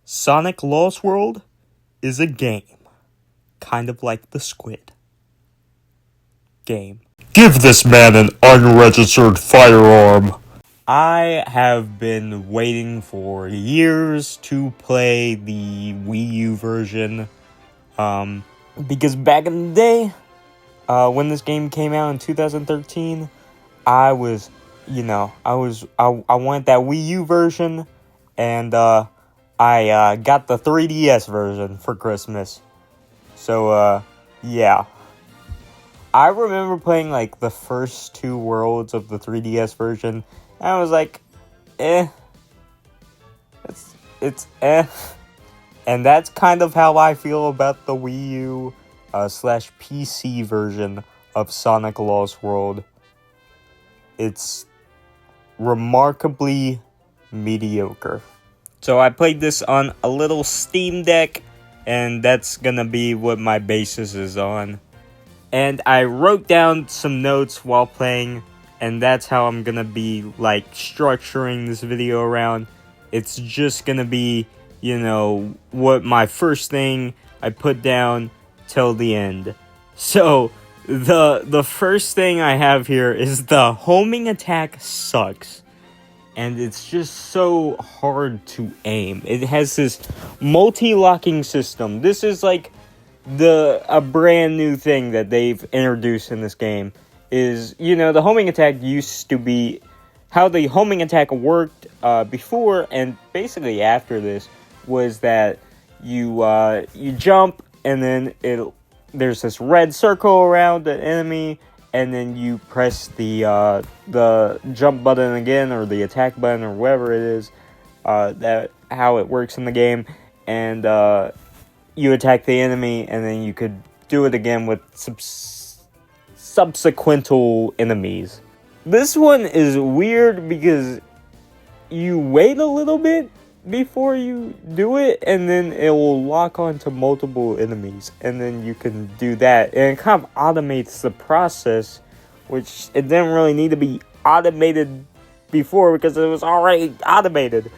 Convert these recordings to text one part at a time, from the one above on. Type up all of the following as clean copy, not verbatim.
Sonic Lost World is a game, kind of like the Squid Game. Give this man an unregistered firearm. I have been waiting for years to play the Wii U version, because back in the day, when this game came out in 2013, I wanted that Wii U version, and I got the 3DS version for Christmas. So yeah. I remember playing like the first two worlds of the 3DS version, and I was like, it's and that's kind of how I feel about the Wii U slash PC version of Sonic Lost World. It's remarkably mediocre. So I played this on a little Steam Deck, and that's gonna be what my basis is on. And I wrote down some notes while playing, and that's how I'm gonna be like structuring this video around. It's just gonna be, what my first thing I put down till the end. So the first thing I have here is the homing attack sucks. And it's just so hard to aim. It has this multi-locking system. This is like a brand new thing that they've introduced in this game. Is, the homing attack used to be how the homing attack worked before, and basically after this was that you jump, and then there's this red circle around the enemy, and then you press the jump button again, or the attack button, or whatever it is, that how it works in the game, and you attack the enemy, and then you could do it again with subsequent enemies. This one is weird because you wait a little bit before you do it, and then it will lock onto multiple enemies, and then you can do that, and it kind of automates the process, which it didn't really need to be automated before because it was already automated,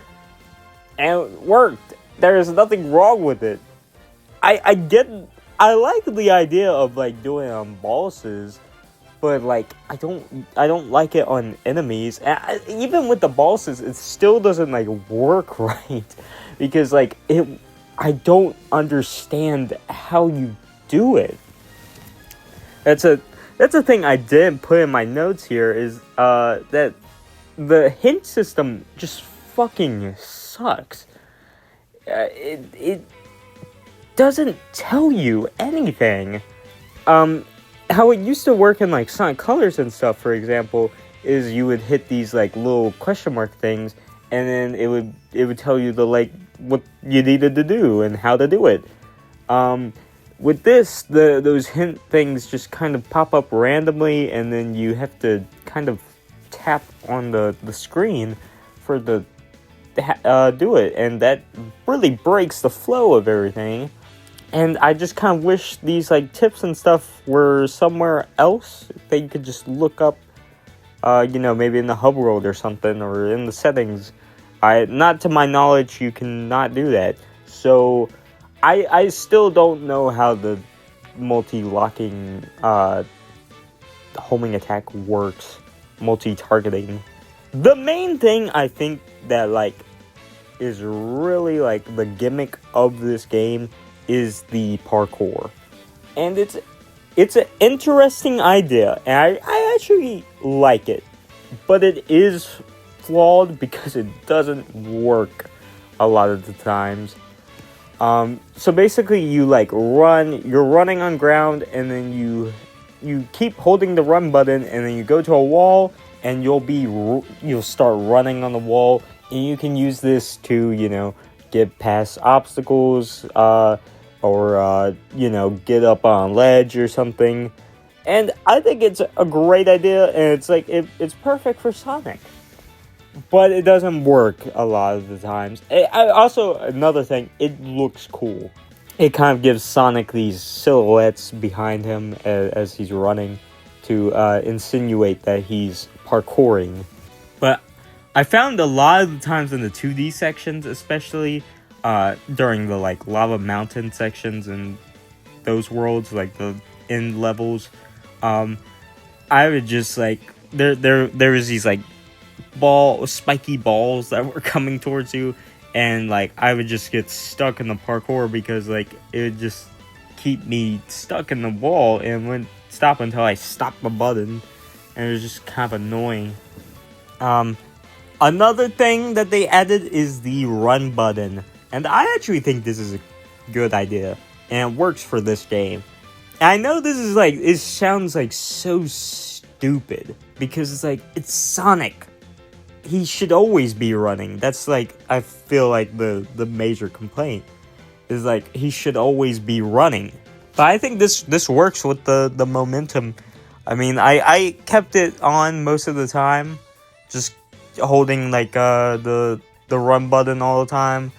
and it worked. There's nothing wrong with it. I like the idea of like doing it on bosses, but like I don't like it on enemies. Even with the bosses, it still doesn't like work right, because like I don't understand how you do it. That's a thing I didn't put in my notes here, is that the hint system just fucking sucks. It doesn't tell you anything. How it used to work in like Sonic Colors and stuff, for example, is you would hit these like little question mark things, and then it would tell you what you needed to do and how to do it. With this, those hint things just kind of pop up randomly, and then you have to kind of tap on the screen for do it, and that really breaks the flow of everything. And I just kind of wish these like tips and stuff were somewhere else that you could just look up, maybe in the hub world or something, or in the settings. Not to my knowledge, you cannot do that. So I still don't know how the multi-locking homing attack works, multi-targeting. The main thing I think that like is really like the gimmick of this game is the parkour, and it's an interesting idea, and I actually like it, but it is flawed because it doesn't work a lot of the times. So basically you like you're running on ground, and then you keep holding the run button, and then you go to a wall, and you'll start running on the wall, and you can use this to get past obstacles, or get up on a ledge or something. And I think it's a great idea, and it's like it's perfect for Sonic, but it doesn't work a lot of the times. Also, another thing, it looks cool. It kind of gives Sonic these silhouettes behind him as he's running to insinuate that he's parkouring. But I found a lot of the times in the 2D sections, especially, during the like lava mountain sections and those worlds, like the end levels. I would just like there was these like spiky balls that were coming towards you, and like I would just get stuck in the parkour because like it would just keep me stuck in the wall and wouldn't stop until I stopped the button, and it was just kind of annoying. Another thing that they added is the run button, and I actually think this is a good idea, and it works for this game. And I know this is like, it sounds like so stupid, because it's like, it's Sonic. He should always be running. That's like, I feel like the major complaint is like, he should always be running. But I think this works with the momentum. I mean, I kept it on most of the time, just holding like the run button all the time.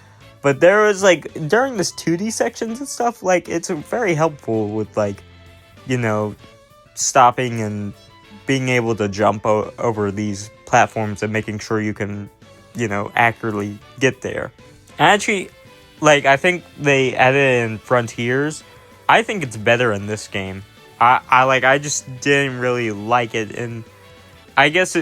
But there was like, during this 2D sections and stuff, like it's very helpful with like, you know, stopping and being able to jump over these platforms and making sure you can, you know, accurately get there. And actually, like, I think they added it in Frontiers. I think it's better in this game. I just didn't really like it, and I guess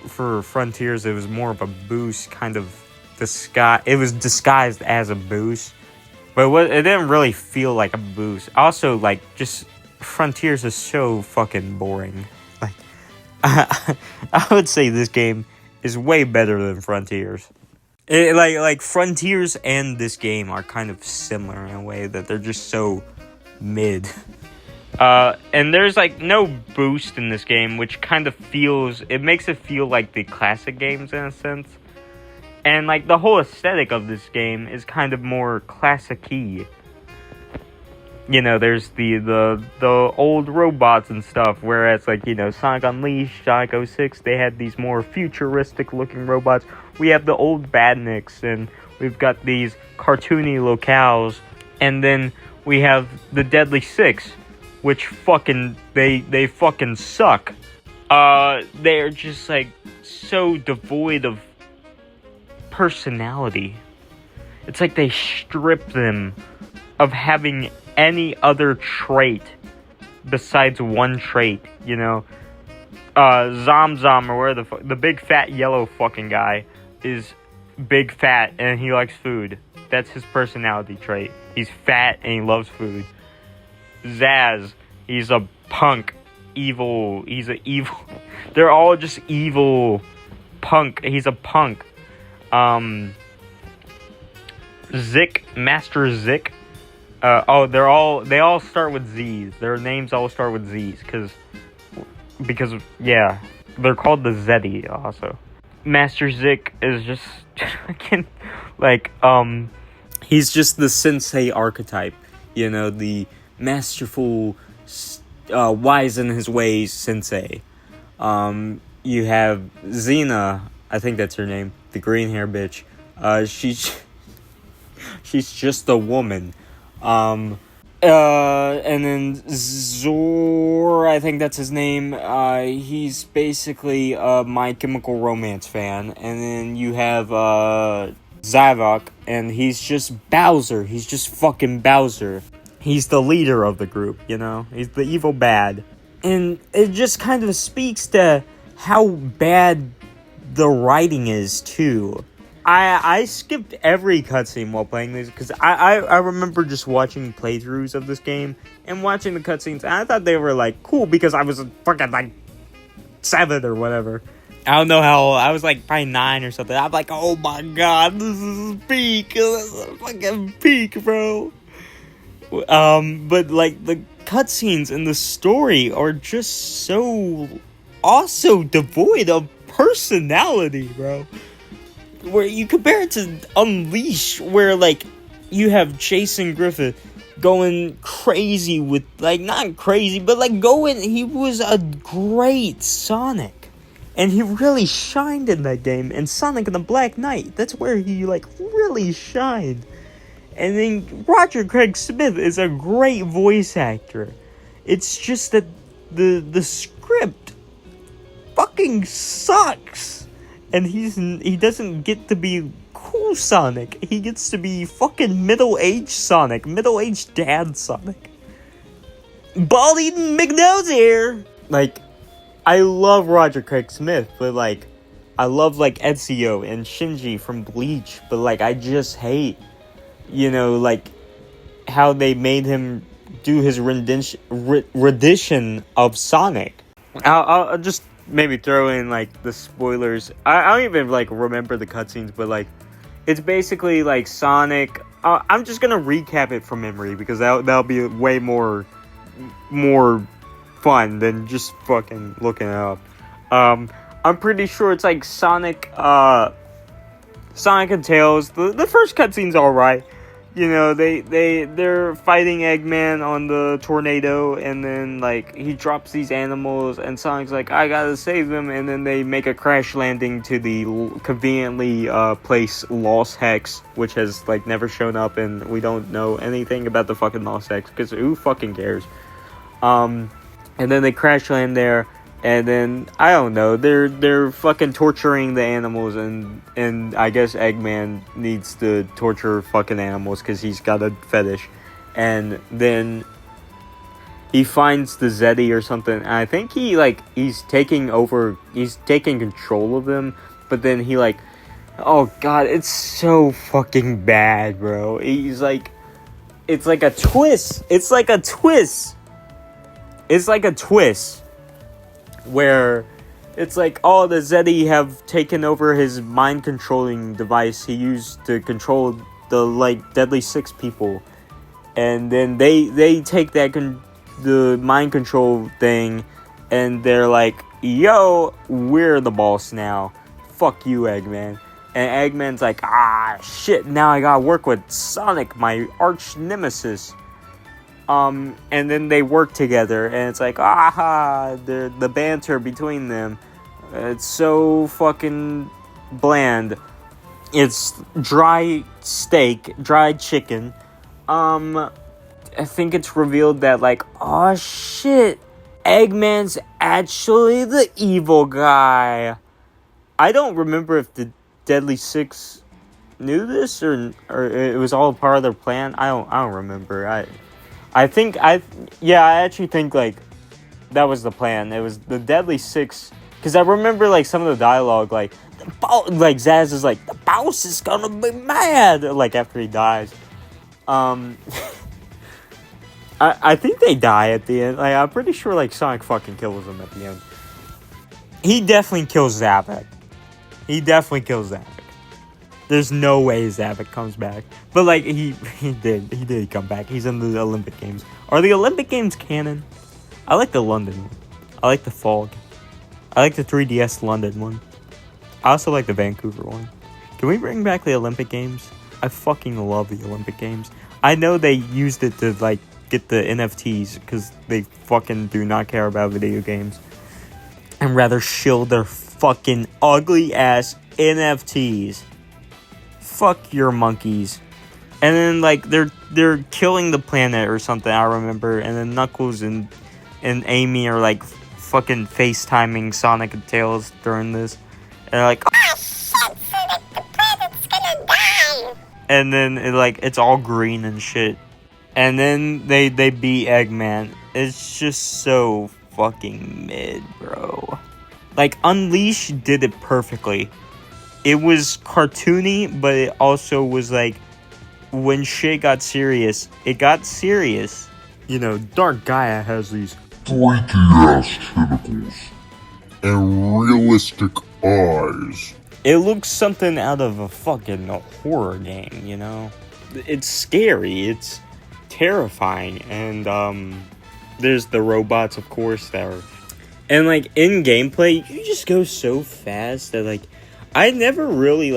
for Frontiers it was more of a boost, kind of it was disguised as a boost, but it didn't really feel like a boost. Also, like, just Frontiers is so fucking boring. Like, I would say this game is way better than Frontiers. Like Frontiers and this game are kind of similar in a way that they're just so mid. And there's like no boost in this game, which kind of makes it feel like the classic games in a sense. And like the whole aesthetic of this game is kind of more classic-y. You know, there's the old robots and stuff, whereas like, you know, Sonic Unleashed, Sonic 06, they had these more futuristic looking robots. We have the old Badniks, and we've got these cartoony locales, and then we have the Deadly Six, which they fucking suck. They're just like so devoid of personality. It's like they strip them of having any other trait besides one trait, you know. Zom or the big fat yellow fucking guy is big fat and he likes food. That's his personality trait. He's fat and he loves food. Zaz, he's a punk, evil. He's a evil. They're all just evil punk. He's a punk. Zik, Master Zik. They all start with Z's. Their names all start with Z's because yeah, they're called the Zeddy also. Master Zik is just he's just the sensei archetype, you know, the masterful, wise in his ways sensei. You have Xena, I think that's her name, the green hair bitch. She's just a woman. And then Zor, I think that's his name. He's basically a My Chemical Romance fan. And then you have Zavok, and he's just Bowser. He's just fucking Bowser. He's the leader of the group, you know? He's the evil bad. And it just kind of speaks to how bad the writing is, too. I skipped every cutscene while playing this, because I remember just watching playthroughs of this game and watching the cutscenes, and I thought they were, like, cool, because I was fucking, like, 7 or whatever. I don't know how, I was, like, probably 9 or something. I'm like, oh my god, this is peak, this is fucking peak, bro. But, like, the cutscenes and the story are just so also devoid of personality, bro. Where you compare it to Unleash, where, like, you have Jason Griffith going crazy with, like, not crazy, but, like, he was a great Sonic. And he really shined in that game. And Sonic and the Black Knight, that's where he, like, really shined. And then Roger Craig Smith is a great voice actor. It's just that the script fucking sucks. And he doesn't get to be cool cool Sonic. He gets to be fucking middle-aged Sonic. Middle-aged dad Sonic. Bald-eating McNose here! Like, I love Roger Craig Smith, but, like, I love, like, Ezio and Shinji from Bleach, but, like, I just hate, you know, like, how they made him do his rendition of Sonic. I'll just maybe throw in, like, the spoilers. I don't even, like, remember the cutscenes, but, like, it's basically, like, Sonic. I'm just gonna recap it from memory, because that'll be way more fun than just fucking looking it up. I'm pretty sure it's, like, Sonic and Tails. The first cutscene's alright. You know, they're fighting Eggman on the tornado, and then, like, he drops these animals, and Sonic's like, I gotta save them, and then they make a crash landing to the conveniently placed Lost Hex, which has, like, never shown up, and we don't know anything about the fucking Lost Hex, because who fucking cares? And then they crash land there, and then, I don't know, they're fucking torturing the animals, and I guess Eggman needs to torture fucking animals because he's got a fetish. And then he finds the Zeddy or something, and I think he's taking control of them, but then he, like, oh god, it's so fucking bad, bro. He's like, it's like a twist. It's like a twist. Where it's like, oh, the Zeddy have taken over his mind controlling device he used to control the, like, Deadly Six people, and then they take the mind control thing, and they're like, yo, we're the boss now, fuck you, Eggman. And Eggman's like, ah, shit, now I gotta work with Sonic, my arch nemesis. And then they work together, and it's like, the banter between them, it's so fucking bland. It's dry steak, dried chicken. I think it's revealed that, like, oh shit, Eggman's actually the evil guy. I don't remember if the Deadly Six knew this, or it was all part of their plan. I don't remember. I actually think, like, that was the plan. It was the Deadly Six, because I remember, like, some of the dialogue, like Zaz is like, the boss is gonna be mad, like, after he dies. I think they die at the end. Like, I'm pretty sure, like, Sonic fucking kills them at the end. He definitely kills Zavok. There's no way Zavok comes back. But, like, he did come back. He's in the Olympic Games. Are the Olympic Games canon? I like the London one. I like the Fog. I like the 3DS London one. I also like the Vancouver one. Can we bring back the Olympic Games? I fucking love the Olympic Games. I know they used it to, like, get the NFTs, because they fucking do not care about video games, and rather shield their fucking ugly ass NFTs. Fuck your monkeys. And then, like, they're killing the planet or something, I remember, and then Knuckles and Amy are, like, fucking FaceTiming Sonic and Tails during this, and they're like, oh shit, Sonic, the planet's gonna die. And then it's all green and shit, and then they beat Eggman. It's just so fucking mid, bro. Like, Unleash did it perfectly. It was cartoony, but it also was, like, when shit got serious, it got serious. You know, Dark Gaia has these freaky ass tentacles and realistic eyes. It looks something out of a fucking horror game, you know? It's scary, it's terrifying, and there's the robots, of course, that are... And, like, in gameplay, you just go so fast that, like, I never really,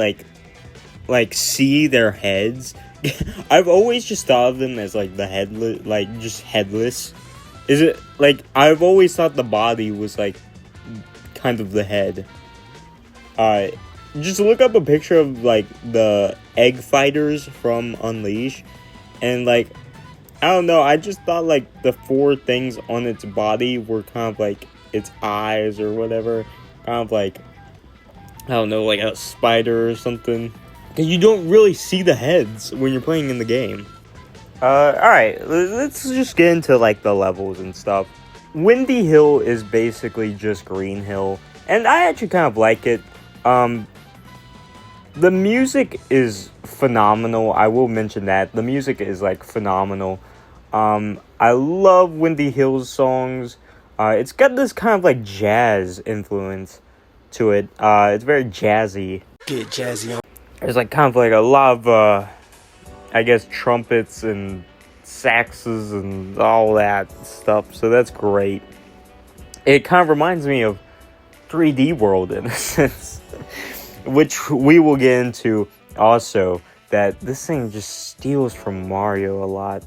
like see their heads. I've always just thought of them as, like, the headless, like, just headless. Is it, like, I've always thought the body was, like, kind of the head. Just look up a picture of, like, the egg fighters from Unleash, and, like, I don't know, I just thought, like, the four things on its body were kind of, like, its eyes or whatever, kind of, like, I don't know, like a spider or something. You don't really see the heads when you're playing in the game. Alright, let's just get into like the levels and stuff. Windy Hill is basically just Green Hill, and I actually kind of like it. The music is phenomenal. I will mention that. The music is like phenomenal. I love Windy Hill's songs. It's got this kind of like jazz influence to it. It's very jazzy. Get jazzy on. There's like kind of like a lot of I guess trumpets and saxes and all that stuff, so that's great. It kind of reminds me of 3D World in a sense, which we will get into also, that this thing just steals from Mario a lot,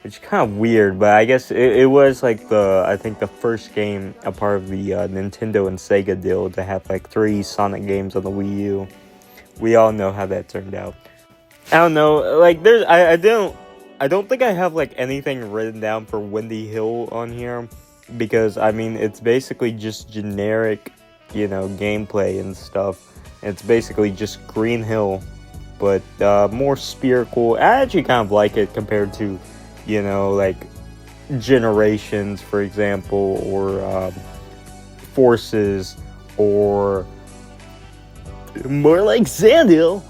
which is kind of weird, but I guess it was like I think the first game, a part of the Nintendo and Sega deal to have like 3 Sonic games on the Wii U. We all know how that turned out. I don't know, like I don't think I have like anything written down for Windy Hill on here, because I mean it's basically just generic, gameplay and stuff. It's basically just Green Hill, but more spherical. I actually kind of like it compared to, like Generations, for example, or Forces, or more like Sandhill.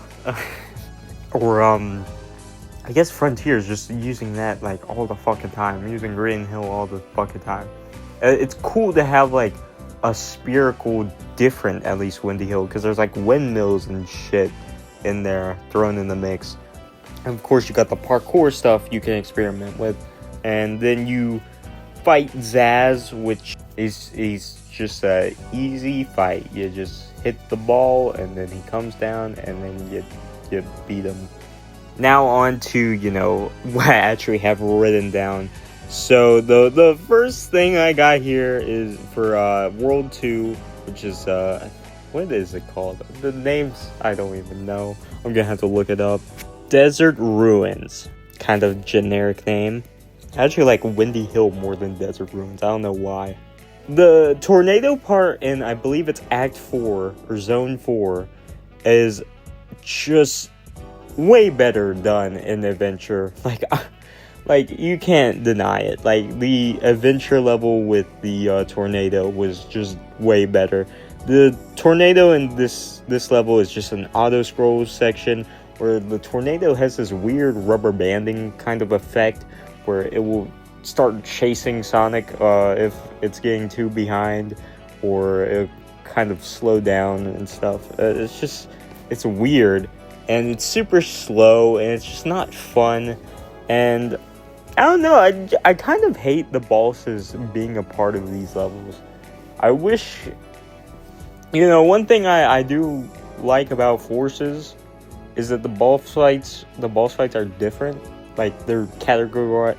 Or, I guess Frontiers, just using that, like, all the fucking time. Using Green Hill all the fucking time. It's cool to have, like, a spherical, different, at least, Windy Hill, because there's, like, windmills and shit in there thrown in the mix. And, of course, you got the parkour stuff you can experiment with. And then you fight Zaz, which is just a easy fight. You just hit the ball, and then he comes down, and then you beat him. Now on to, what I actually have written down. So the first thing I got here is for World 2, which is, what is it called? The names, I don't even know. I'm gonna have to look it up. Desert Ruins. Kind of generic name. I actually like Windy Hill more than Desert Ruins. I don't know why. The tornado part in, I believe it's Act 4, or Zone 4, is just way better done in Adventure. Like you can't deny it. Like the Adventure level with the tornado was just way better. The tornado in this level is just an auto scroll section where the tornado has this weird rubber banding kind of effect where it will start chasing Sonic if it's getting too behind, or it kind of slow down and stuff. It's weird, and it's super slow, and it's just not fun. And I don't know, I kind of hate the bosses being a part of these levels. I wish, one thing I do like about Forces is that the boss fights are different. Like, they're categorized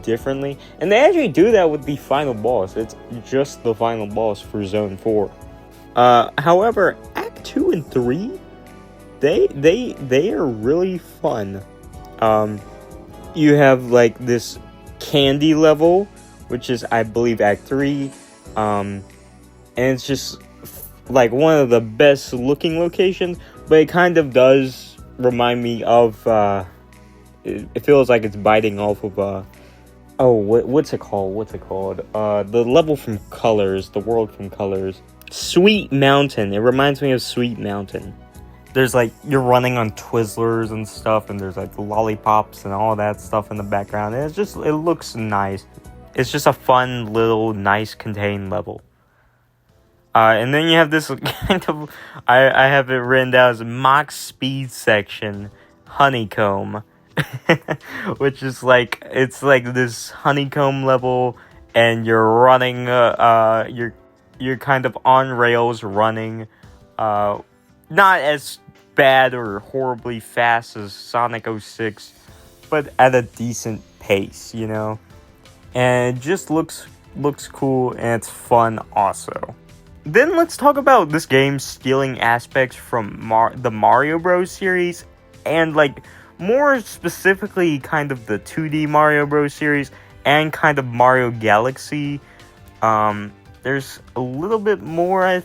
differently, and they actually do that with the final boss. It's just the final boss for Zone 4. However, Act 2 and 3, they are really fun. You have like this candy level, which is, I believe, Act 3, and it's just like one of the best looking locations, but it kind of does remind me of it feels like it's biting off of what's it called? The level from Colors, the world from Colors. Sweet Mountain. It reminds me of Sweet Mountain. There's like, you're running on Twizzlers and stuff, and there's like lollipops and all that stuff in the background. And it looks nice. It's just a fun little nice contained level. And then you have this kind of, I have it written down as Mach Speed section, Honeycomb. Which is like, it's like this honeycomb level, and you're running, you're kind of on rails running, not as bad or horribly fast as Sonic 06, but at a decent pace, and it just looks cool, and it's fun also. Then let's talk about this game stealing aspects from the Mario Bros series, and like more specifically kind of the 2D Mario Bros series and kind of Mario Galaxy. There's a little bit more.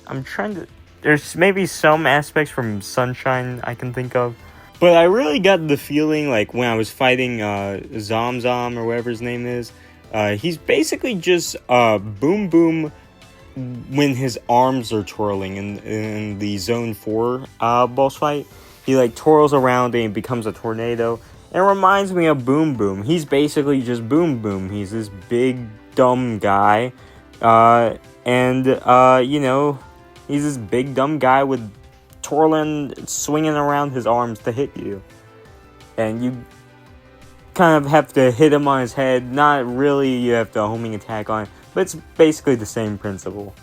I'm trying to There's maybe some aspects from Sunshine I can think of. But I really got the feeling, like, when I was fighting Zom or whatever his name is, he's basically just Boom Boom when his arms are twirling in the Zone 4 boss fight. He, like, twirls around and he becomes a tornado. It reminds me of Boom Boom. He's basically just Boom Boom. He's this big, dumb guy. He's this big, dumb guy with twirling, swinging around his arms to hit you. And you kind of have to hit him on his head. Not really, you have to homing attack on it, but it's basically the same principle.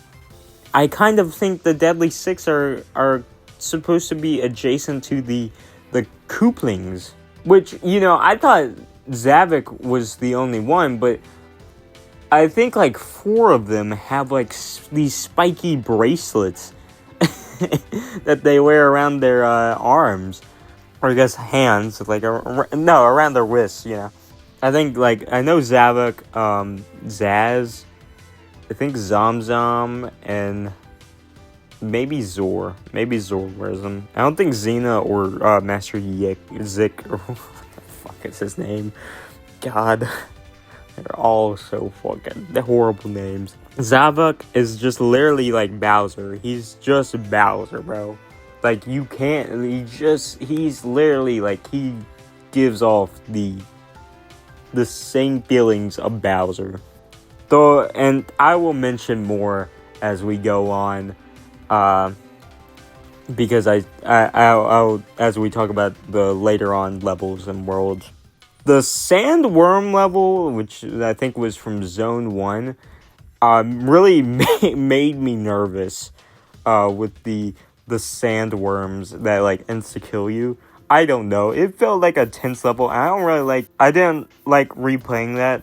I kind of think the Deadly Six are supposed to be adjacent to the Kooplings, which, I thought Zavok was the only one, but I think like 4 of them have like these spiky bracelets that they wear around their arms, or I guess hands, like around their wrists. I think I know Zavok, Zaz, I think Zom, and maybe Zor. Maybe Zor wears them. I don't think Xena or Master Zik, or what the fuck is his name? God. They're all so fucking horrible names. Zavok is just literally like Bowser. He's just Bowser, bro. Like, you can't, he's literally like, he gives off the same feelings of Bowser. Though, and I will mention more as we go on, because I'll as we talk about the later on levels and worlds. The Sandworm level, which I think was from Zone 1, really made me nervous with the sandworms that like insta-kill you. I don't know. It felt like a tense level. I didn't like replaying that.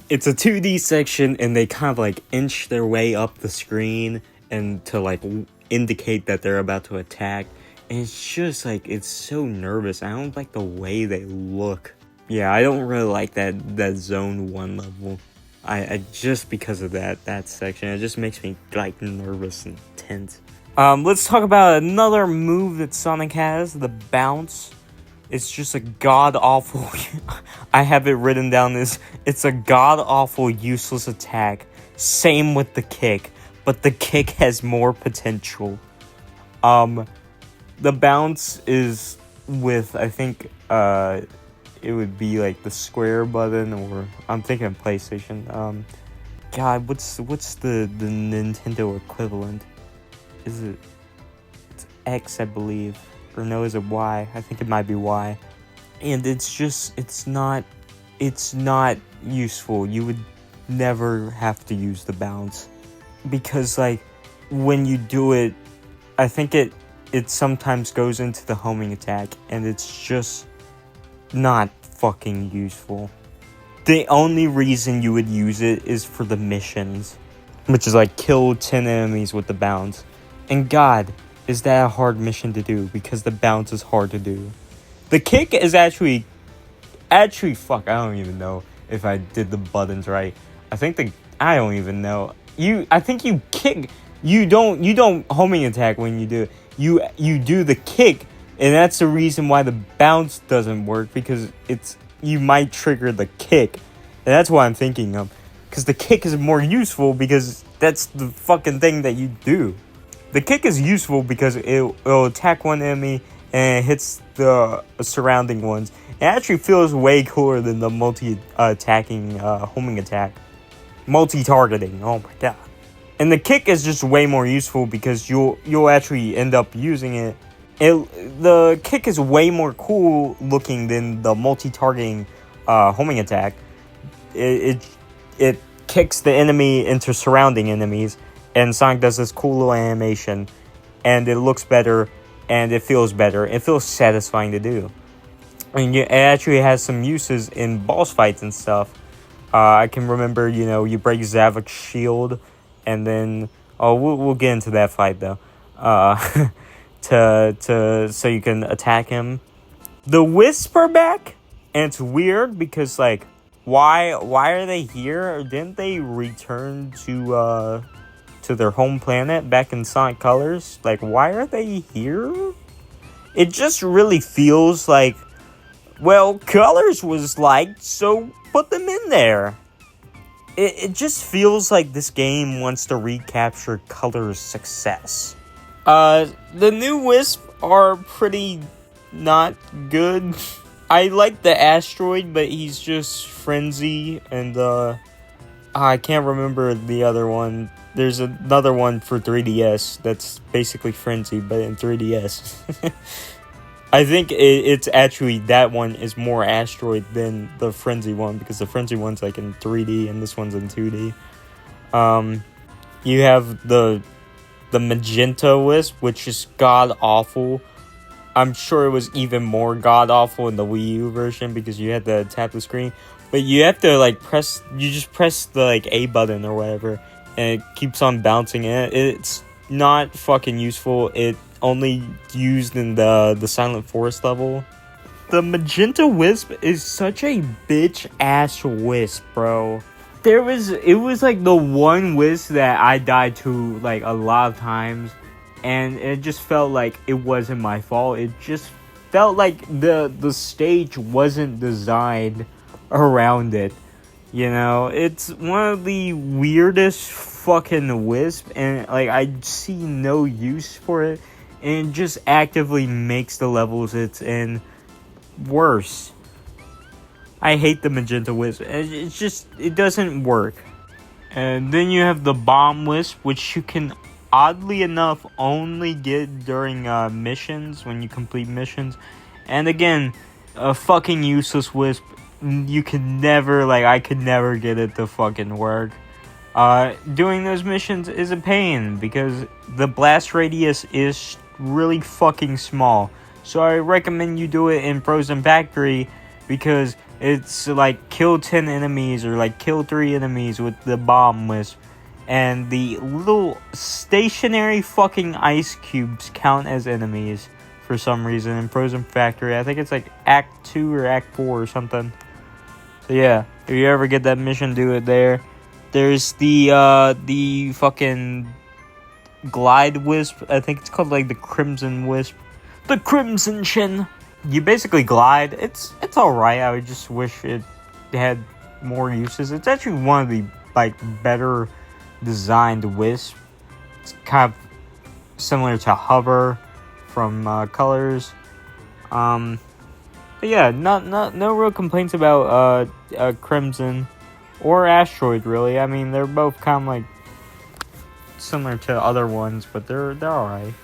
It's a 2D section and they kind of like inch their way up the screen and to like indicate that they're about to attack. And it's just like, it's so nervous. I don't like the way they look. Yeah, I don't really like that Zone 1 level. I just because of that section, it just makes me like nervous and tense. Let's talk about another move that Sonic has, the bounce. It's just a god-awful, I have it written down this, it's a god-awful useless attack. Same with the kick, but the kick has more potential. The bounce is with, I think, it would be like the square button, or I'm thinking of PlayStation. God, what's the Nintendo equivalent? It's X, I believe, or no, is it Y? I think it might be Y. And it's not useful. You would never have to use the bounce, because like when you do it, I think it sometimes goes into the homing attack, and it's just not fucking useful. The only reason you would use it is for the missions, which is like kill 10 enemies with the bounce. And God, is that a hard mission to do, because the bounce is hard to do. The kick is actually fuck, I don't even know if I did the buttons right. I don't even know. I think you kick, you don't homing attack when you do it. You do the kick. And that's the reason why the bounce doesn't work, because you might trigger the kick. And that's what I'm thinking of. Because the kick is more useful, because that's the fucking thing that you do. The kick is useful because it'll attack one enemy and it hits the surrounding ones. It actually feels way cooler than the multi-attacking homing attack. Multi-targeting, oh my god. And the kick is just way more useful because you'll actually end up using it. The kick is way more cool looking than the multi-targeting homing attack. It kicks the enemy into surrounding enemies, and Sonic does this cool little animation, and it looks better, and it feels better. It feels satisfying to do. And it actually has some uses in boss fights and stuff. I can remember, you break Zavok's shield, and then we'll get into that fight though. So you can attack him. The Wisp are back, and it's weird because why are they here? Didn't they return to to their home planet back in Sonic Colors. Like, why are they here? It just really feels like, well, Colors was liked, so put them in there. It just feels like this game wants to recapture Colors' success. The new Wisp are pretty not good. I like the Asteroid, but he's just Frenzy, and I can't remember the other one. There's another one for 3DS that's basically Frenzy, but in 3DS. I think it's actually, that one is more Asteroid than the Frenzy one, because the Frenzy one's like in 3D and this one's in 2D. You have the Magenta Wisp, which is god-awful. I'm sure it was even more god-awful in the Wii U version, because you had to tap the screen. But you have to, like, just press the, like, A button or whatever, and it keeps on bouncing. And it's not fucking useful. It only used in the Silent Forest level. The Magenta Wisp is such a bitch-ass wisp, bro. It was, like, the one wisp that I died to, like, a lot of times. And it just felt like it wasn't my fault. It just felt like the stage wasn't designed around it. You know, it's one of the weirdest fucking wisp, and like I see no use for it, and it just actively makes the levels it's in worse. I hate the Magenta Wisp. It's just, it doesn't work. And then you have the Bomb Wisp, which you can oddly enough only get during missions, when you complete missions. And again, a fucking useless wisp. You can never, like, I could never get it to fucking work. Doing those missions is a pain, because the blast radius is really fucking small. So I recommend you do it in Frozen Factory, because it's like kill 10 enemies or like kill 3 enemies with the Bomb Wisp. And the little stationary fucking ice cubes count as enemies for some reason in Frozen Factory. I think it's like Act 2 or Act 4 or something. So yeah, if you ever get that mission, do it there. There's the fucking Glide Wisp. I think it's called like the Crimson Wisp. The Crimson Chin. You basically glide. It's alright. I would just wish it had more uses. It's actually one of the like better designed wisp. It's kind of similar to Hover from Colors. But yeah, no real complaints about Crimson or Asteroid really. I mean, they're both kind of like similar to other ones, but they're alright.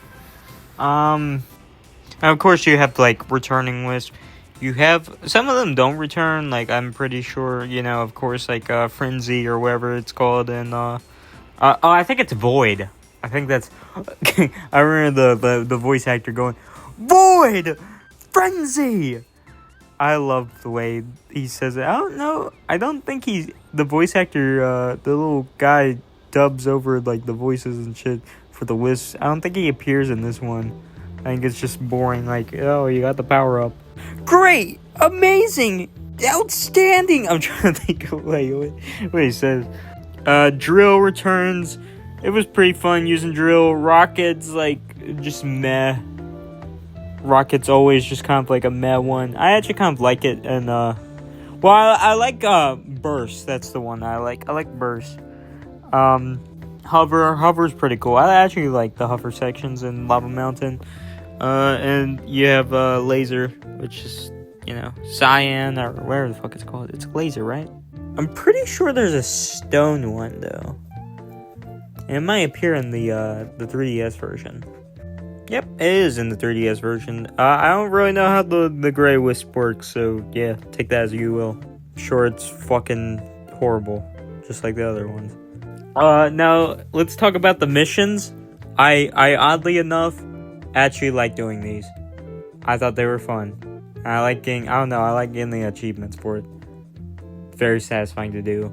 And of course you have like returning wisp. You have some of them don't return, like I'm pretty sure, you know, of course, like Frenzy or whatever it's called, and I think it's Void. I think that's I remember the voice actor going, Void! Frenzy! I love the way he says it. I don't know. I don't think the voice actor, the little guy dubs over like the voices and shit for the wisps. I don't think he appears in this one. I think it's just boring, like, oh, you got the power up. Great! Amazing! Outstanding! I'm trying to think of what he says. Drill returns. It was pretty fun using Drill. Rockets, like, just meh. Rocket's always just kind of like a meh one. I actually kind of like it, and well, I like Burst. That's the one I like. I like Burst. Hover's pretty cool. I actually like the hover sections in Lava Mountain. And you have Laser, which is, you know, Cyan or whatever the fuck it's called. It's Laser, right? I'm pretty sure there's a stone one though. And it might appear in the 3DS version. Yep, it is in the 3DS version. I don't really know how the Grey Wisp works, so yeah, take that as you will. I'm sure it's fucking horrible, just like the other ones. Now, let's talk about the missions. I oddly enough, actually like doing these. I thought they were fun. I like getting the achievements for it. Very satisfying to do.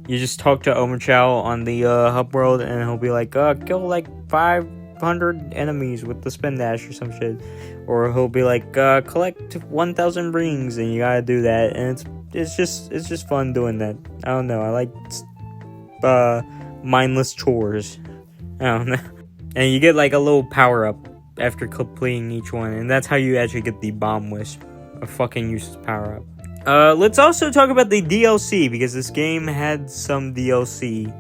You just talk to Omochao on the hub world, and he'll be like, kill like 500 enemies with the spin dash or some shit. Or he'll be like, collect 1,000 rings, and you gotta do that. And it's just fun doing that. I don't know. I like mindless chores. I don't know. And you get like a little power up after completing each one, and that's how you actually get the bomb wisp, a fucking useless power up. Let's also talk about the DLC, because this game had some DLC.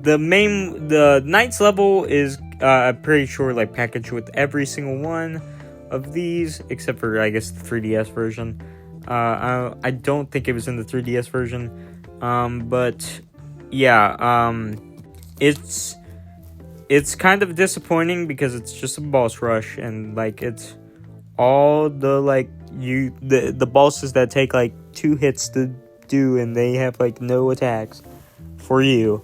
The Knights level is I'm pretty sure like packaged with every single one of these, except for I guess the 3DS version. I don't think it was in the 3DS version. But yeah, it's kind of disappointing because it's just a boss rush, and like it's all the like the bosses that take like 2 hits to do, and they have like no attacks for you.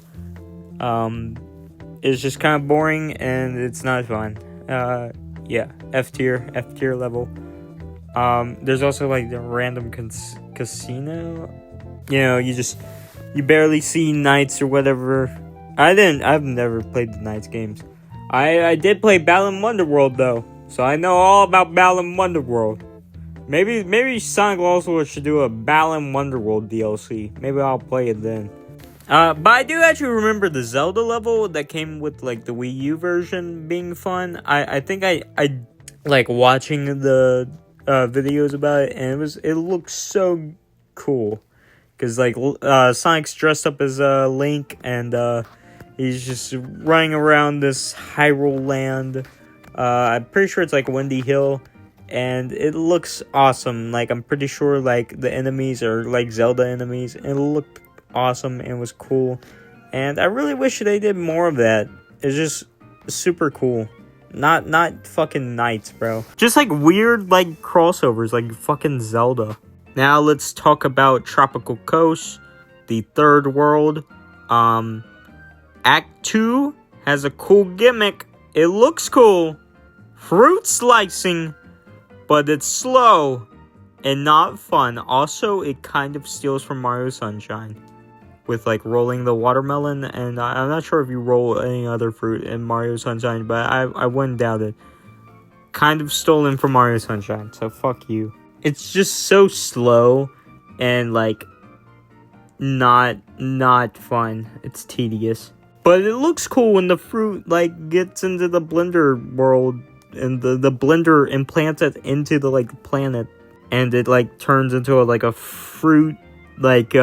It's just kind of boring and it's not fun. Yeah, F tier level. There's also like the random casino. You know, you barely see knights or whatever. I've never played the Knights games. I did play Balan Wonderworld though, so I know all about Balan Wonderworld. Maybe Sonic also should do a Balan Wonderworld DLC. Maybe I'll play it then. But I do actually remember the Zelda level that came with like the Wii U version being fun. I think I like watching the videos about it, and it looks so cool. Cause like Sonic's dressed up as Link, and he's just running around this Hyrule land. I'm pretty sure it's like Windy Hill, and it looks awesome. Like I'm pretty sure like the enemies are like Zelda enemies, and it looked awesome and was cool. And I really wish they did more of that. It's just super cool. Not fucking Knights, bro. Just like weird like crossovers like fucking Zelda. Now let's talk about Tropical Coast, the third world. Act 2 has a cool gimmick. It looks cool. Fruit slicing, but it's slow and not fun. Also, it kind of steals from Mario Sunshine with like rolling the watermelon, and I'm not sure if you roll any other fruit in Mario Sunshine, but I wouldn't doubt it. Kind of stolen from Mario Sunshine, so fuck you. It's just so slow and like not fun. It's tedious. But it looks cool when the fruit like gets into the blender world, and the blender implants it into the like planet, and it like turns into a fruit like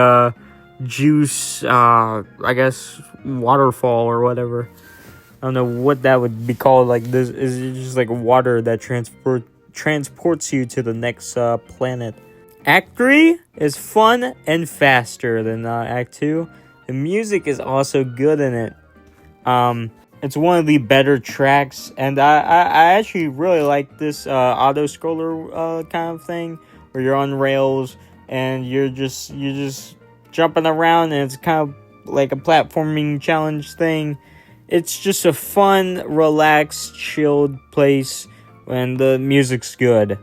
juice I guess waterfall or whatever. I don't know what that would be called. Like this is just like water that transports you to the next planet. Act 3 is fun and faster than Act 2. The music is also good in it. It's one of the better tracks, and I actually really like this auto scroller kind of thing where you're on rails and you're just jumping around, and it's kind of like a platforming challenge thing. It's just a fun, relaxed, chilled place when the music's good.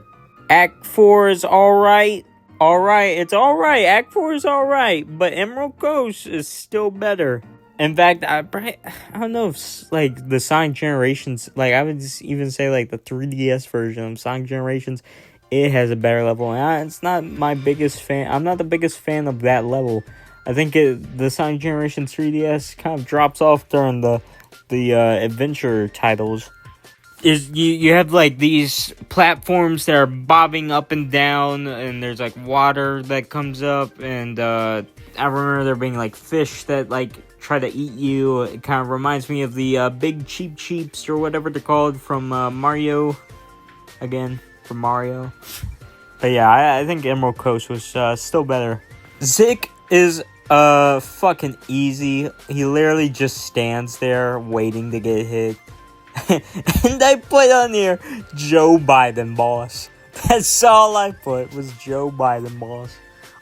Act 4 is alright. It's alright. Act 4 is alright, but Emerald Coast is still better. In fact, I don't know if like the Sonic Generations, like I would just even say like the 3DS version of Sonic Generations, it has a better level. And it's not my biggest fan. I'm not the biggest fan of that level. I think the Sonic Generations 3DS kind of drops off during the adventure titles. You have like these platforms that are bobbing up and down, and there's like water that comes up, and I remember there being like fish that like try to eat you. It kind of reminds me of the big cheeps or whatever they're called from Mario. Again, from Mario. But yeah, I think Emerald Coast was still better. Zik is fucking easy. He literally just stands there waiting to get hit. And I put on here Joe Biden boss. That's all I put was Joe Biden boss.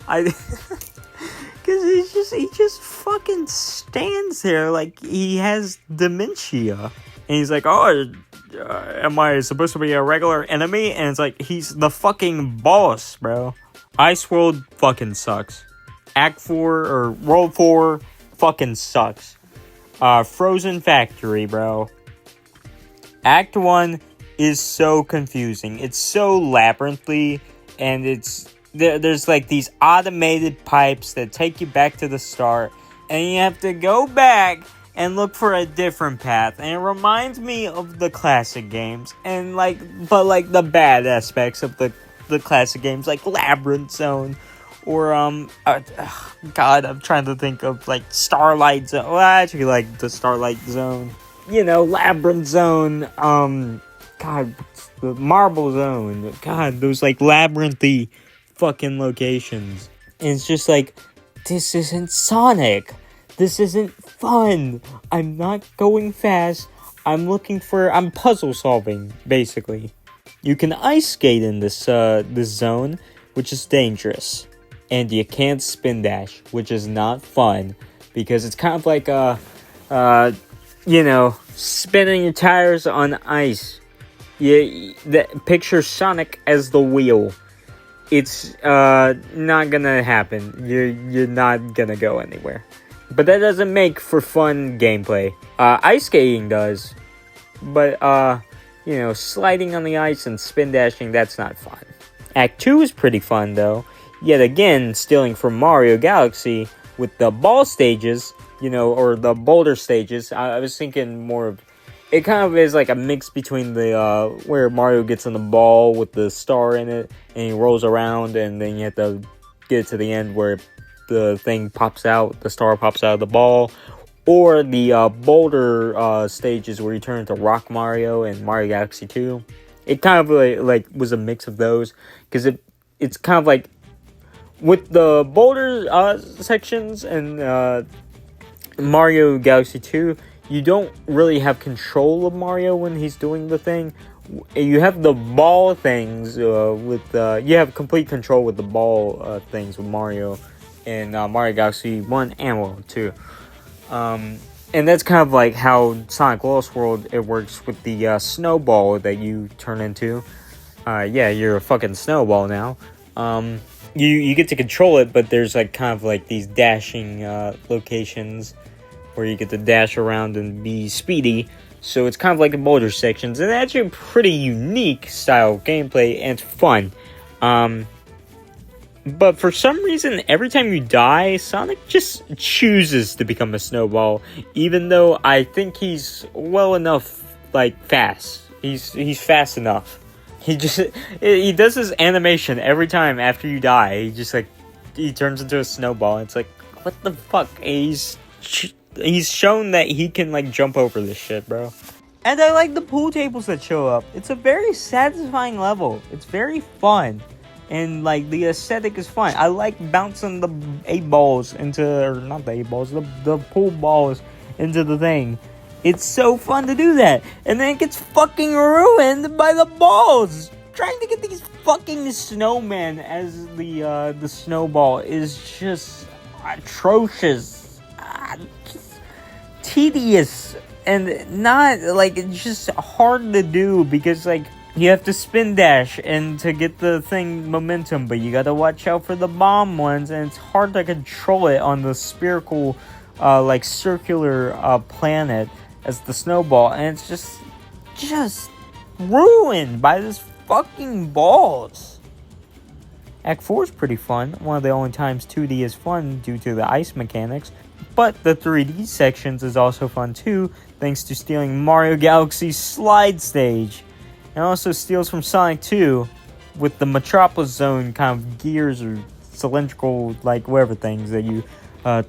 Because he just fucking stands there like he has dementia. And he's like, oh, am I supposed to be a regular enemy? And it's like, he's the fucking boss, bro. Ice World fucking sucks. Act 4 or World 4 fucking sucks. Frozen Factory, bro. Act 1 is so confusing. It's so labyrinthy, and there's like these automated pipes that take you back to the start, and you have to go back and look for a different path. And it reminds me of the classic games, and but the bad aspects of the classic games, like Labyrinth Zone, or God, I'm trying to think of like Starlight Zone. Well, I actually like the Starlight Zone. Labyrinth Zone. God, the Marble Zone. God, those like labyrinthy fucking locations. And it's just like, this isn't Sonic. This isn't fun. I'm not going fast. I'm puzzle solving, basically. You can ice skate in this zone, which is dangerous. And you can't spin dash, which is not fun, because it's kind of like spinning your tires on ice. Picture Sonic as the wheel. It's not gonna happen. You're not gonna go anywhere. But that doesn't make for fun gameplay. Ice skating does, but sliding on the ice and spin dashing, that's not fun. Act 2 is pretty fun though. Yet again, stealing from Mario Galaxy with the ball stages, or the boulder stages. I was thinking more of, it kind of is like a mix between the where Mario gets on the ball with the star in it and he rolls around, and then you have to get to the end where the thing pops out, the star pops out of the ball, or the boulder stages where you turn into Rock Mario and Mario Galaxy 2. It kind of like was a mix of those, because it's kind of like with the boulder sections and Mario Galaxy 2, you don't really have control of Mario when he's doing the thing. You have the ball things you have complete control with the ball things with Mario in Mario Galaxy 1 and World 2. And that's kind of like how Sonic Lost World, it works with the snowball that you turn into. You're a fucking snowball now. You get to control it, but there's like kind of like these dashing locations where you get to dash around and be speedy. So it's kind of like the boulder sections, and that's a pretty unique style of gameplay, and it's fun. But for some reason, every time you die, Sonic just chooses to become a snowball, even though I think he's well enough, fast. He's fast enough. He does his animation every time after you die. He turns into a snowball. It's like, what the fuck? He's shown that he can jump over this shit, bro. And I like the pool tables that show up. It's a very satisfying level. It's very fun. And the aesthetic is fun. I like bouncing the 8 balls into, or not the 8 balls, the pool balls into the thing. It's so fun to do that. And then it gets fucking ruined by the balls. Trying to get these fucking snowmen as the snowball is just atrocious. Just tedious. And not, it's just hard to do because, you have to spin dash and to get the thing momentum, but you gotta watch out for the bomb ones, and it's hard to control it on the spherical, circular planet as the snowball, and it's just ruined by this fucking balls. Act 4 is pretty fun, one of the only times 2D is fun due to the ice mechanics, but the 3D sections is also fun too, thanks to stealing Mario Galaxy's slide stage. And also steals from Sonic 2 with the Metropolis Zone kind of gears or cylindrical, whatever things that you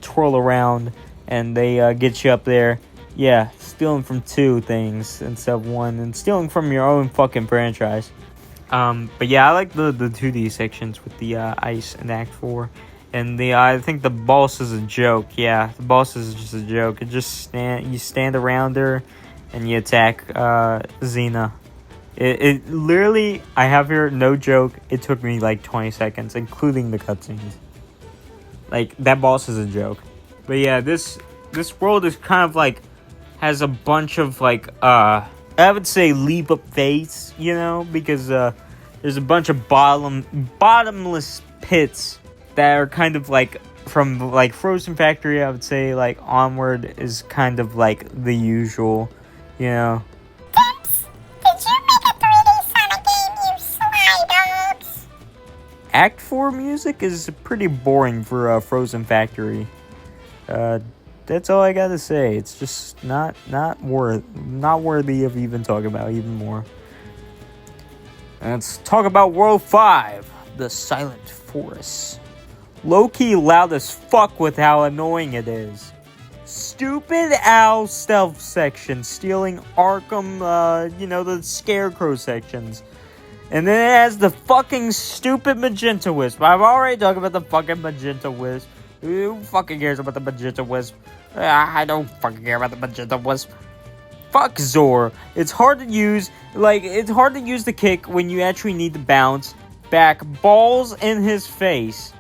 twirl around and they get you up there. Yeah, stealing from 2 things instead of 1 and stealing from your own fucking franchise. But yeah, I like the 2D sections with the ice in Act 4. And I think the boss is a joke. Yeah, the boss is just a joke. You stand around her and you attack Xena. It literally, I have here, no joke, it took me 20 seconds, including the cutscenes. That boss is a joke. But yeah, this world is kind of has a bunch of I would say leap of faith, because there's a bunch of bottomless pits that are kind of from Frozen Factory, I would say onward is kind of the usual, Act 4 music is pretty boring for Frozen Factory. That's all I gotta say. It's just not worthy of even talking about even more. Let's talk about World 5, the Silent Forest. Low-key loud as fuck with how annoying it is. Stupid Owl stealth section, stealing Arkham, the Scarecrow sections. And then it has the fucking stupid Magenta Wisp. I've already talked about the fucking Magenta Wisp. Who fucking cares about the Magenta Wisp? I don't fucking care about the Magenta Wisp. Fuck Zor. It's hard to use. It's hard to use the kick when you actually need to bounce back balls in his face.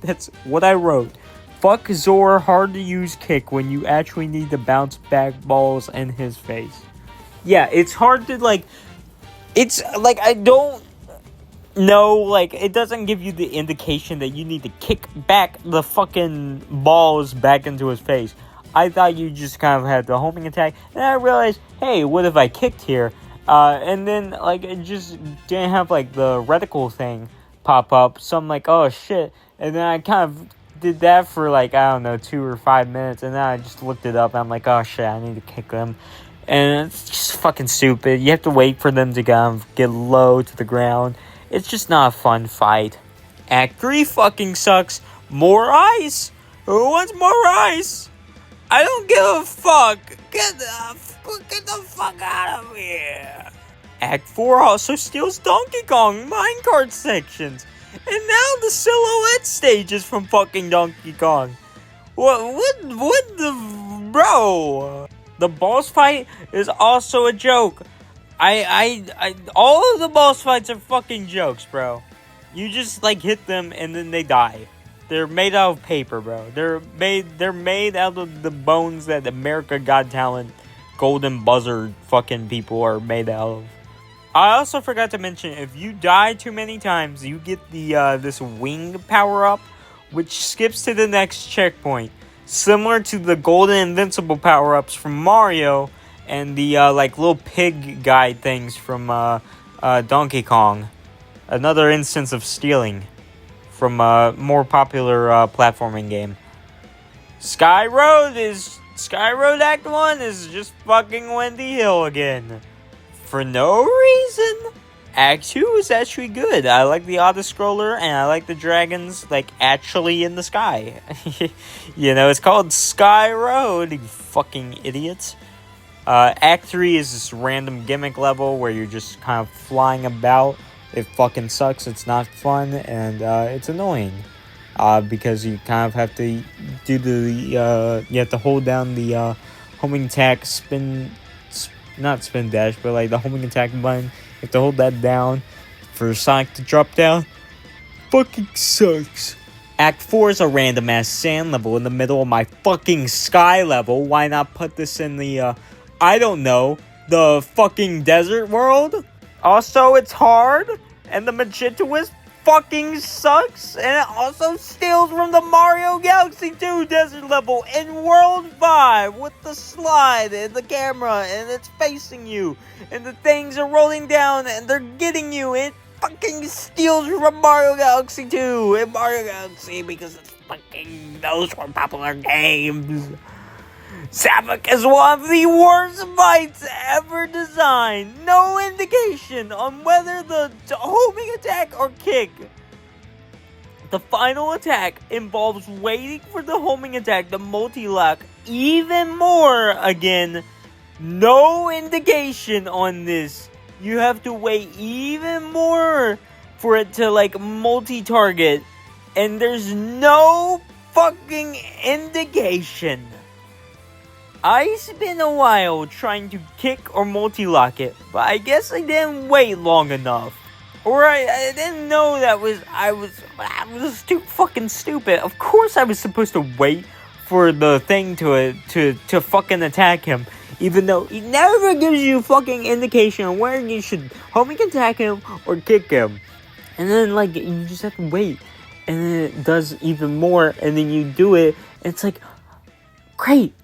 That's what I wrote. Fuck Zor, hard to use kick when you actually need to bounce back balls in his face. Yeah, it's hard to, it's, I don't know, it doesn't give you the indication that you need to kick back the fucking balls back into his face. I thought you just kind of had the homing attack, and I realized, hey, what if I kicked here? And then, it just didn't have, the reticle thing pop up, so I'm like, oh, shit. And then I kind of did that for, 2 or 5 minutes, and then I just looked it up, and I'm like, oh, shit, I need to kick them. And it's just fucking stupid. You have to wait for them to kind of get low to the ground. It's just not a fun fight. Act 3 fucking sucks. More ice. Who wants more ice? I don't give a fuck. Get the fuck out of here. Act 4 also steals Donkey Kong minecart sections. And now the silhouette stages from fucking Donkey Kong. What the... Bro... The boss fight is also a joke. All of the boss fights are fucking jokes, bro. You just, hit them and then they die. They're made out of paper, bro. They're made out of the bones that America Got Talent Golden Buzzer fucking people are made out of. I also forgot to mention, if you die too many times, you get the this wing power-up, which skips to the next checkpoint. Similar to the golden invincible power-ups from Mario and the, little pig guide things from, Donkey Kong. Another instance of stealing from a more popular, platforming game. Sky Road Act 1 is just fucking Wendy Hill again. For no reason. Act 2 is actually good. I like the auto-scroller, and I like the dragons, actually in the sky. It's called Sky Road, you fucking idiots. Act 3 is this random gimmick level where you're just kind of flying about. It fucking sucks, it's not fun, and it's annoying. Because you kind of have to do you have to hold down the homing attack not spin dash, but the homing attack button. You have to hold that down for Sonic to drop down. Fucking sucks. Act 4 is a random ass sand level in the middle of my fucking sky level. Why not put this in the, I don't know, the fucking desert world? Also, it's hard, and the Magenta Wisp fucking sucks, and it also steals from the Mario Galaxy 2 desert level in World 5 with the slide and the camera, and it's facing you, and the things are rolling down, and they're getting you. It fucking steals from Mario Galaxy 2 and Mario Galaxy because it's fucking those were popular games. Savik is one of the worst fights ever designed. No indication on whether the homing attack or kick. The final attack involves waiting for the homing attack to multi-lock even more again. No indication on this. You have to wait even more for it to multi-target. And there's no fucking indication. I spent a while trying to kick or multi-lock it, but I guess I didn't wait long enough. Or I didn't know that I was too fucking stupid. Of course I was supposed to wait for the thing to fucking attack him, even though he never gives you fucking indication on where you should homing attack him or kick him. And then you just have to wait, and then it does even more, and then you do it, and it's great.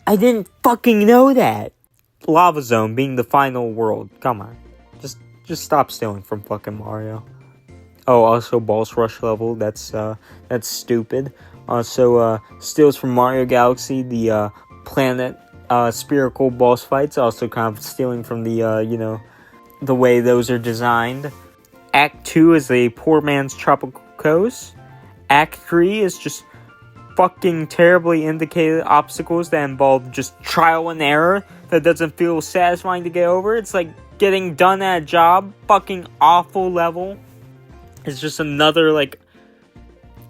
I didn't fucking know that. Lava Zone being the final world. Come on. Just stop stealing from fucking Mario. Oh, also Boss Rush level. That's stupid. Also, steals from Mario Galaxy, the planet spherical boss fights. Also, kind of stealing from the the way those are designed. Act 2 is a poor man's Tropical Coast. Act 3 is just fucking terribly indicated obstacles that involve just trial and error that doesn't feel satisfying to get over. It's like getting done at a job. Fucking awful level. It's just another, like...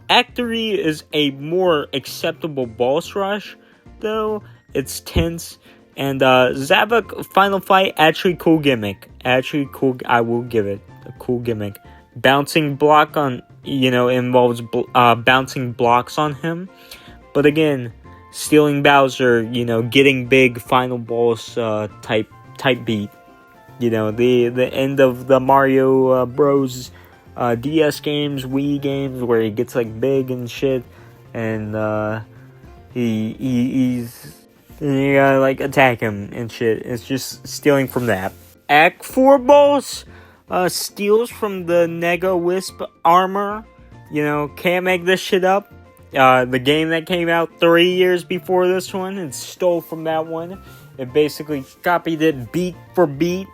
Act 3 is a more acceptable boss rush, though. It's tense. And Zavok Final Fight, actually cool gimmick. Actually cool, I will give it a cool gimmick. Bouncing block on, involves bouncing blocks on him. But again, stealing Bowser, getting big final boss type beat. The end of the Mario Bros. DS games, Wii games, where he gets like big and shit, and you gotta like attack him and shit. It's just stealing from that. Act 4 boss steals from the Nega Wisp armor. Can't make this shit up. The game that came out 3 years before this one, it stole from that one. It basically copied it beat for beat,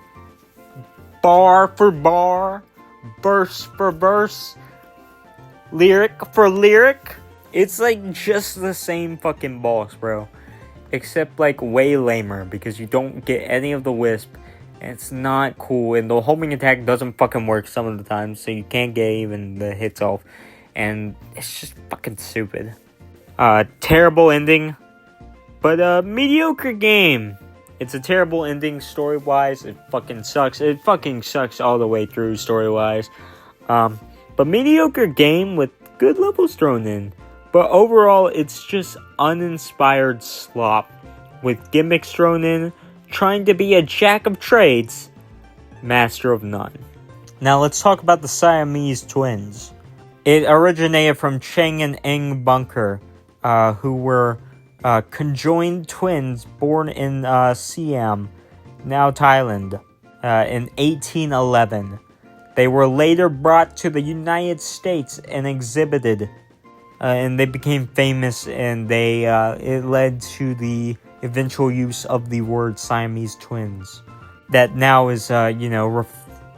bar for bar, verse for verse, lyric for lyric. It's like just the same fucking boss, bro. Except like way lamer, because you don't get any of the wisp. And it's not cool. And the homing attack doesn't fucking work some of the time. So you can't get even the hits off. And it's just fucking stupid. Terrible ending. But mediocre game. It's a terrible ending story-wise. It fucking sucks. It fucking sucks all the way through story-wise. But mediocre game with good levels thrown in. But overall, it's just uninspired slop. With gimmicks thrown in. Trying to be a jack of trades. Master of none. Now let's talk about the Siamese twins. It originated from Cheng and Eng Bunker. Who were... conjoined twins born in Siam, now Thailand, in 1811. They were later brought to the United States and exhibited, and they became famous, and it led to the eventual use of the word Siamese twins, that now is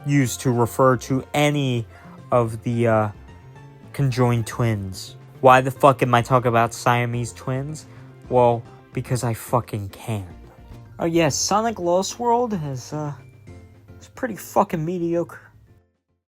used to refer to any of the conjoined twins. Why the fuck am I talking about Siamese twins? Well, because I fucking can. Oh yeah, Sonic Lost World is pretty fucking mediocre.